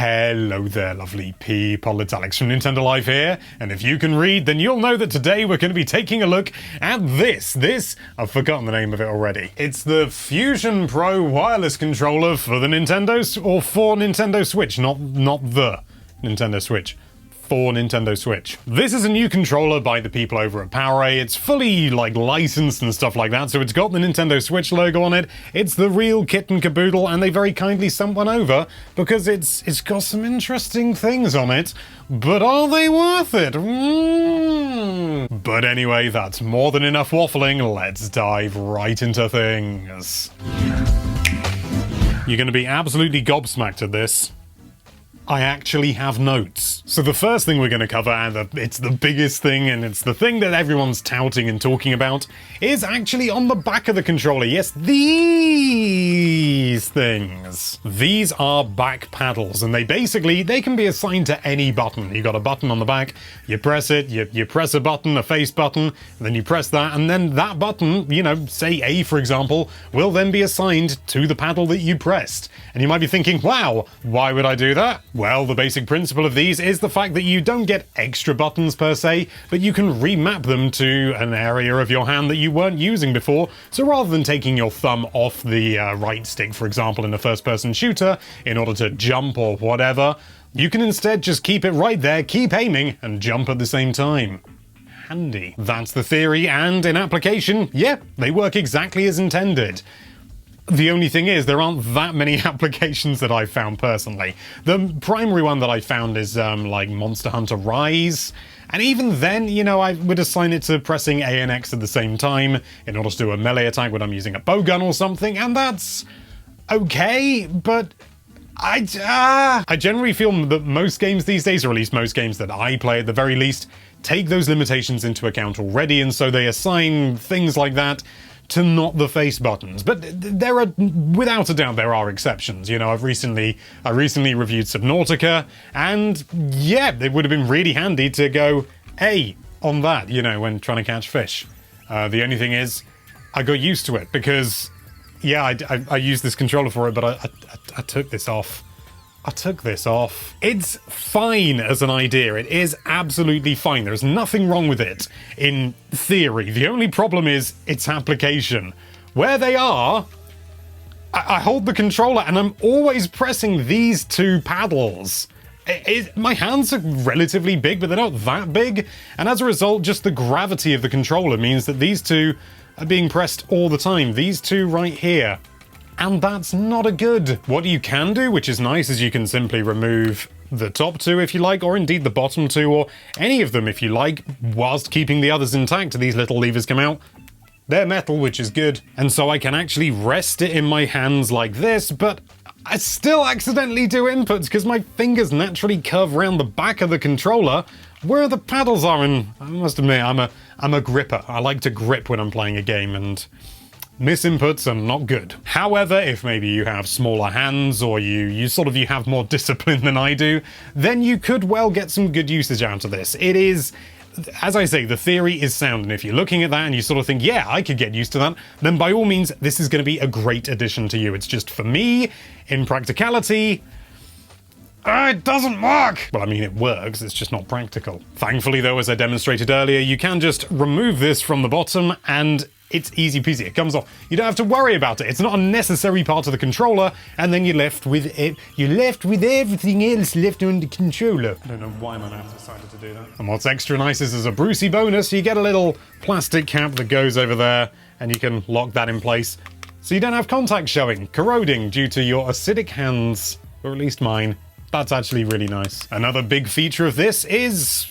Hello there, lovely people. It's Alex from Nintendo Live here, and if you can read, then you'll know that today we're going to be taking a look at this, I've forgotten the name of it already. It's the Fusion Pro wireless controller for the for Nintendo Switch, not the Nintendo Switch. For Nintendo Switch. This is a new controller by the people over at PowerA. It's fully licensed and stuff like that, so it's got the Nintendo Switch logo on it. It's the real kit and caboodle, and they very kindly sent one over because it's got some interesting things on it. But are they worth it? But anyway, that's more than enough waffling. Let's dive right into things. You're going to be absolutely gobsmacked at this. I actually have notes. So the first thing we're going to cover, and it's the biggest thing, and it's the thing that everyone's touting and talking about, is actually on the back of the controller. Yes, these things. These are back paddles, and they can be assigned to any button. You got a button on the back, you press it, you press a button, a face button, and then you press that, and then that button, say A for example, will then be assigned to the paddle that you pressed. And you might be thinking, wow, why would I do that? Well, the basic principle of these is the fact that you don't get extra buttons per se, but you can remap them to an area of your hand that you weren't using before. So rather than taking your thumb off the right stick, for example, in a first-person shooter, in order to jump or whatever, you can instead just keep it right there, keep aiming, and jump at the same time. Handy. That's the theory, and in application, yeah, they work exactly as intended. The only thing is, there aren't that many applications that I've found personally. The primary one that I found is Monster Hunter Rise. And even then, I would assign it to pressing A and X at the same time in order to do a melee attack when I'm using a bowgun or something, and that's okay, but I generally feel that most games these days, or at least most games that I play at the very least, take those limitations into account already, and so they assign things like that to not the face buttons. But there are, without a doubt, there are exceptions. I recently reviewed Subnautica, and yeah, it would have been really handy to go A on that, when trying to catch fish. The only thing is, I got used to it because, yeah, I used this controller for it, but I took this off. It's fine as an idea. It is absolutely fine. There's nothing wrong with it in theory. The only problem is its application. Where they are, I hold the controller and I'm always pressing these two paddles. My hands are relatively big, but they're not that big. And as a result, just the gravity of the controller means that these two are being pressed all the time. These two right here. And that's not a good. What you can do, which is nice, is you can simply remove the top two if you like, or indeed the bottom two, or any of them if you like, whilst keeping the others intact. These little levers come out. They're metal, which is good. And so I can actually rest it in my hands like this, but I still accidentally do inputs because my fingers naturally curve around the back of the controller where the paddles are, and I must admit, I'm a gripper. I like to grip when I'm playing a game, and misinputs are not good. However, if maybe you have smaller hands, or you have more discipline than I do, then you could well get some good usage out of this. It is, as I say, the theory is sound, and if you're looking at that and you think, yeah, I could get used to that, then by all means, this is going to be a great addition to you. It's just, for me, in practicality, it doesn't work! Well, I mean, it works, it's just not practical. Thankfully, though, as I demonstrated earlier, you can just remove this from the bottom, and it's easy peasy. It comes off. You don't have to worry about it. It's not a necessary part of the controller, and then you're left with it. You're left with everything else left on the controller. I don't know why my mouse decided to do that. And what's extra nice is, as a Brucey bonus, you get a little plastic cap that goes over there, and you can lock that in place, so you don't have contact showing, corroding due to your acidic hands, or at least mine. That's actually really nice. Another big feature of this is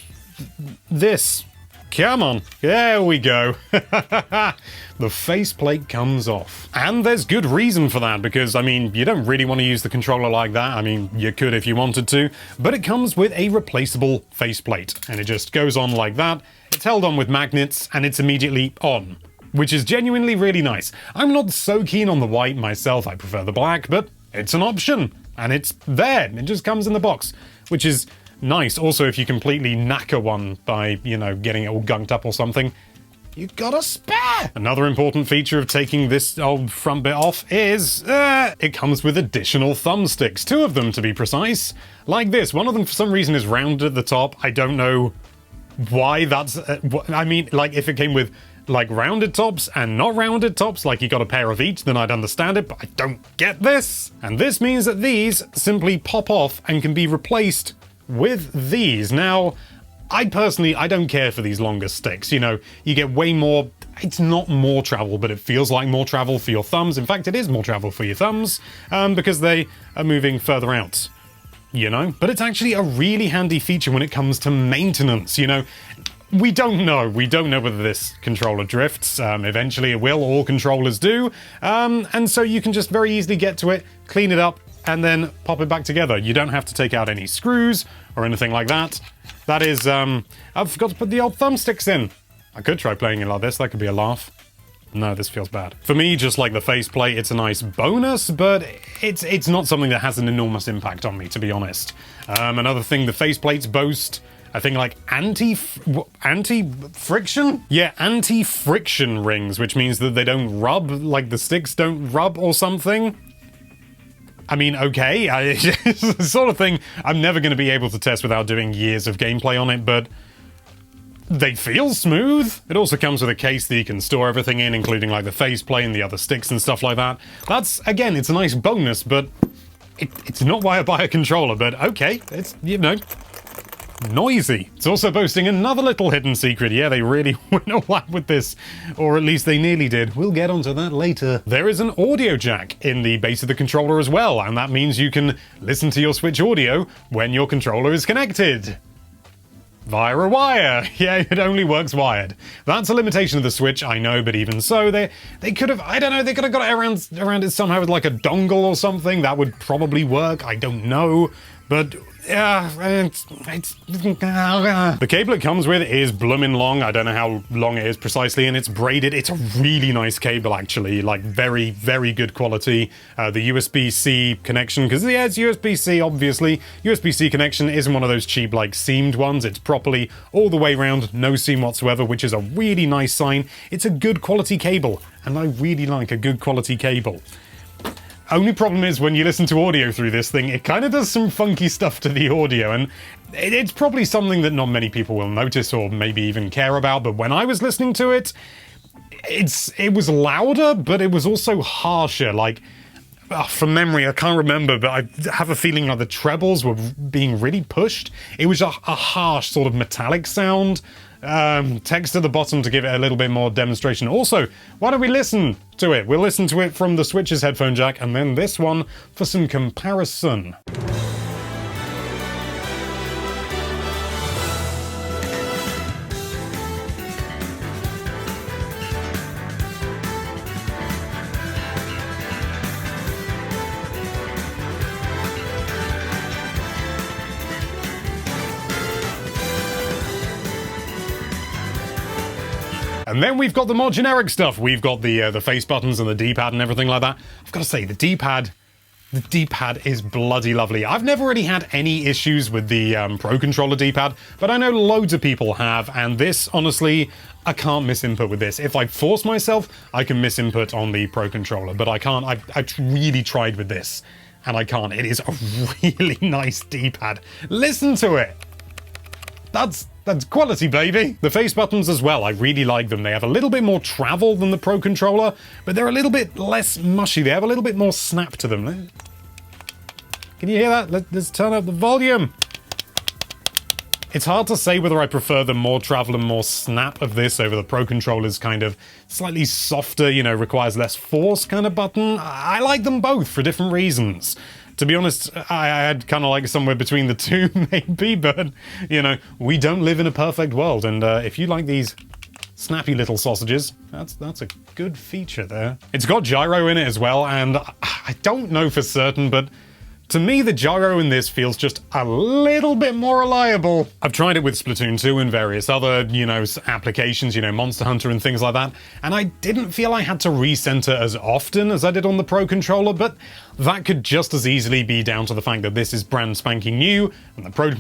this. Come on, there we go. The faceplate comes off. And there's good reason for that, because, you don't really want to use the controller like that. You could if you wanted to, but it comes with a replaceable faceplate, and it just goes on like that. It's held on with magnets, and it's immediately on, which is genuinely really nice. I'm not so keen on the white myself, I prefer the black, but it's an option, and it's there. It just comes in the box, which is nice. Also, if you completely knacker one by, getting it all gunked up or something, you got a spare. Another important feature of taking this old front bit off is it comes with additional thumbsticks, 2 of them to be precise, like this. One of them for some reason is rounded at the top. I don't know why that's, I mean, like if it came with like rounded tops and not rounded tops, like you got a pair of each, then I'd understand it, but I don't get this. And this means that these simply pop off and can be replaced with these. Now, I don't care for these longer sticks. You know, you get way more, it's not more travel, but it feels like more travel for your thumbs. In fact, it is more travel for your thumbs because they are moving further out, you know? But it's actually a really handy feature when it comes to maintenance, you know? We don't know whether this controller drifts. Eventually it will, all controllers do. And so you can just very easily get to it, clean it up, and then pop it back together. You don't have to take out any screws or anything like that. That is, I forgot to put the old thumbsticks in. I could try playing it like this, that could be a laugh. No, this feels bad. For me, just like the faceplate, it's a nice bonus, but it's not something that has an enormous impact on me, to be honest. Another thing, the faceplates boast, I think, like anti-friction? Yeah, anti-friction rings, which means that they don't rub, like the sticks don't rub or something. I mean, okay, it's the sort of thing I'm never going to be able to test without doing years of gameplay on it, but they feel smooth. It also comes with a case that you can store everything in, including like the faceplate and the other sticks and stuff like that. That's, again, it's a nice bonus, but it's not why I buy a controller, but okay, it's, you know, noisy. It's also boasting another little hidden secret. Yeah, they really went a whack with this, or at least they nearly did. We'll get onto that later. There is an audio jack in the base of the controller as well, and that means you can listen to your Switch audio when your controller is connected. Via a wire. Yeah, it only works wired. That's a limitation of the Switch, I know, but even so, they could have, I don't know, they could have got it around it somehow with like a dongle or something. That would probably work, I don't know. But yeah, the cable it comes with is bloomin' long. I don't know how long it is precisely, and it's braided. It's a really nice cable, actually, like very, very good quality. The USB-C connection, because yeah, it's USB-C, obviously. USB-C connection isn't one of those cheap, like, seamed ones. It's properly all the way around, no seam whatsoever, which is a really nice sign. It's a good quality cable, and I really like a good quality cable. Only problem is when you listen to audio through this thing, it kind of does some funky stuff to the audio, and it's probably something that not many people will notice or maybe even care about, but when I was listening to it, it was louder, but it was also harsher. Like, from memory, I can't remember, but I have a feeling like the trebles were being really pushed. It was a harsh sort of metallic sound. Text at the bottom to give it a little bit more demonstration. Also, why don't we listen to it? We'll listen to it from the Switch's headphone jack, and then this one for some comparison. And then we've got the more generic stuff. We've got the face buttons and the D-pad and everything like that. I've got to say, the D-pad is bloody lovely. I've never really had any issues with the Pro Controller D-pad, but I know loads of people have, and this, honestly, I can't miss input with this. If I force myself, I can miss input on the Pro Controller, but I can't. I really tried with this, and I can't. It is a really nice D-pad. Listen to it. That's quality, baby. The face buttons as well, I really like them. They have a little bit more travel than the Pro Controller, but they're a little bit less mushy. They have a little bit more snap to them. Can you hear that? Let's turn up the volume. It's hard to say whether I prefer the more travel and more snap of this over the Pro Controller's kind of slightly softer, you know, requires less force kind of button. I like them both for different reasons. To be honest, I had kind of like somewhere between the two, maybe, but, you know, we don't live in a perfect world, and if you like these snappy little sausages, that's a good feature there. It's got gyro in it as well, and I don't know for certain, but to me, the gyro in this feels just a little bit more reliable. I've tried it with Splatoon 2 and various other, you know, applications, you know, Monster Hunter and things like that, and I didn't feel I had to recenter as often as I did on the Pro Controller, but that could just as easily be down to the fact that this is brand spanking new, and the Pro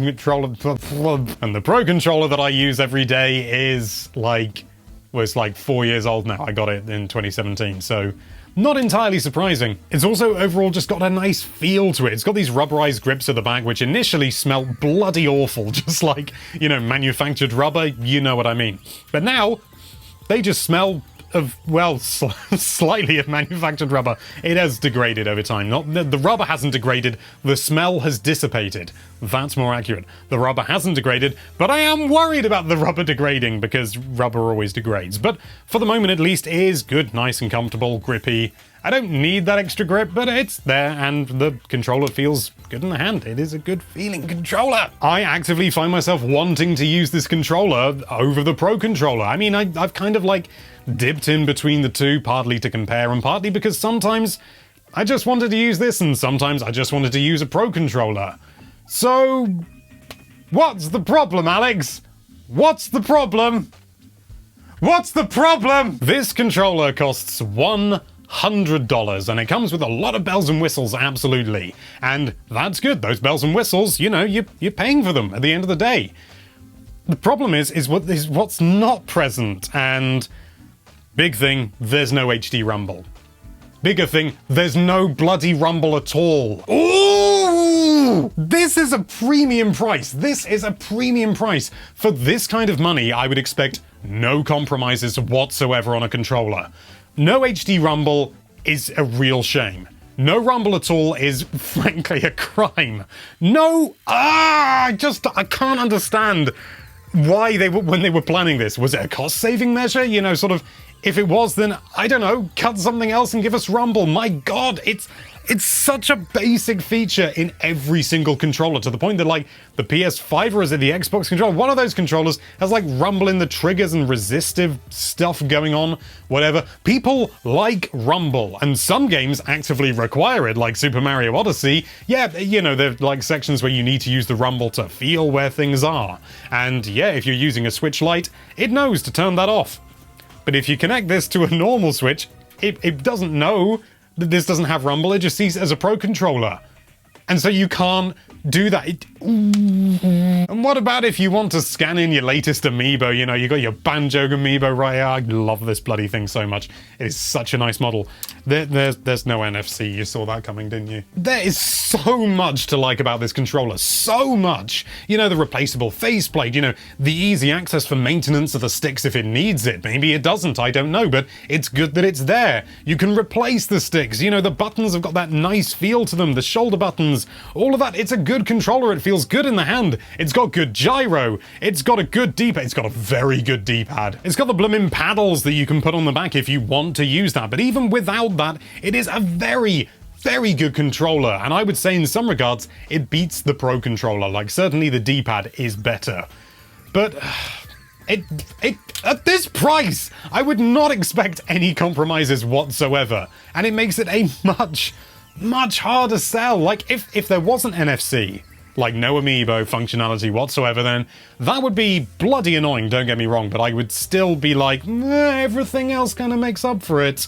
Controller that I use every day is, like, Well, it's like 4 years old now. I got it in 2017, so not entirely surprising. It's also overall just got a nice feel to it. It's got these rubberized grips at the back, which initially smelled bloody awful, just like, you know, manufactured rubber, you know what I mean. But now, they just smell of, well, slightly of manufactured rubber. It has degraded over time. The rubber hasn't degraded, the smell has dissipated. That's more accurate. The rubber hasn't degraded, but I am worried about the rubber degrading, because rubber always degrades. But for the moment at least, it is good, nice and comfortable, grippy. I don't need that extra grip, but it's there, and the controller feels good in the hand. It is a good feeling controller. I actively find myself wanting to use this controller over the Pro controller. I mean, I've kind of like dipped in between the two, partly to compare and partly because sometimes I just wanted to use this and sometimes I just wanted to use a Pro controller. So, what's the problem, Alex? What's the problem? What's the problem? This controller costs $100, and it comes with a lot of bells and whistles, absolutely. And that's good. Those bells and whistles, you know, you're paying for them at the end of the day. The problem is what's not present, and big thing, there's no HD rumble. Bigger thing, there's no bloody rumble at all. Ooh! This is a premium price. This is a premium price. For this kind of money, I would expect no compromises whatsoever on a controller. No HD rumble is a real shame. No rumble at all is, frankly, a crime. No, I can't understand why when they were planning this. Was it a cost-saving measure? You know, sort of, if it was, then, I don't know, cut something else and give us rumble. My God, it's such a basic feature in every single controller, to the point that, like, the PS5 or is it the Xbox controller? One of those controllers has, like, rumble in the triggers and resistive stuff going on, whatever. People like rumble, and some games actively require it, like Super Mario Odyssey. Yeah, you know, there are, like, sections where you need to use the rumble to feel where things are. And, yeah, if you're using a Switch Lite, it knows to turn that off. But if you connect this to a normal Switch, it doesn't know that this doesn't have rumble, it just sees it as a Pro controller. And so you can't do that. And what about if you want to scan in your latest amiibo? You know, you got your Banjo amiibo right here. I love this bloody thing so much. It is such a nice model. There's no NFC. You saw that coming, didn't you? There is so much to like about this controller. So much. You know, the replaceable faceplate, you know, the easy access for maintenance of the sticks if it needs it. Maybe it doesn't, I don't know, but it's good that it's there. You can replace the sticks. You know, the buttons have got that nice feel to them. The shoulder buttons, all of that. It's a good controller. It feels good in the hand. It's got good gyro. It's got a good D-pad. It's got a very good D-pad. It's got the bloomin' paddles that you can put on the back if you want to use that. But even without that, it is a very, very good controller. And I would say in some regards, it beats the Pro controller. Like, certainly the D-pad is better. But at this price, I would not expect any compromises whatsoever. And it makes it a much harder sell. Like, if there wasn't NFC, like no amiibo functionality whatsoever, then that would be bloody annoying, don't get me wrong, but I would still be like, everything else kind of makes up for it.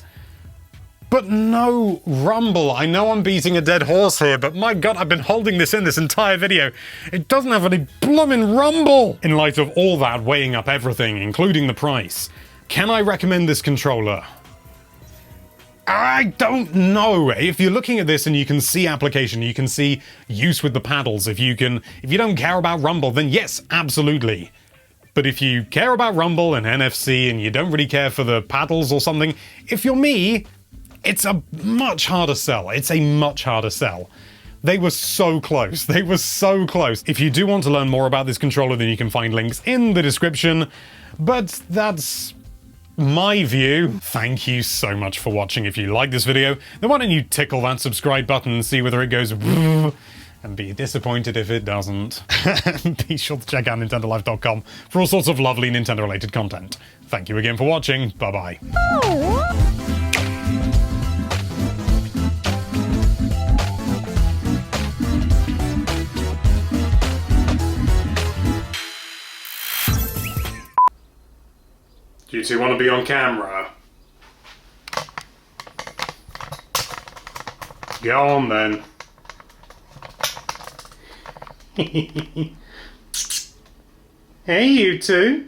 But no rumble. I know I'm beating a dead horse here, but my God, I've been holding this in this entire video. It doesn't have any bloomin' rumble! In light of all that, weighing up everything, including the price, can I recommend this controller? I don't know. If you're looking at this and you can see application, you can see use with the paddles, if you don't care about rumble, then yes, absolutely. But if you care about rumble and NFC and you don't really care for the paddles or something, if you're me, it's a much harder sell. It's a much harder sell. They were so close. They were so close. If you do want to learn more about this controller, then you can find links in the description. But that's my view. Thank you so much for watching. If you like this video, then why don't you tickle that subscribe button and see whether it goes and be disappointed if it doesn't. Be sure to check out NintendoLife.com for all sorts of lovely Nintendo-related content. Thank you again for watching. Bye-bye. Do you two want to be on camera? Go on then. Hey, you two.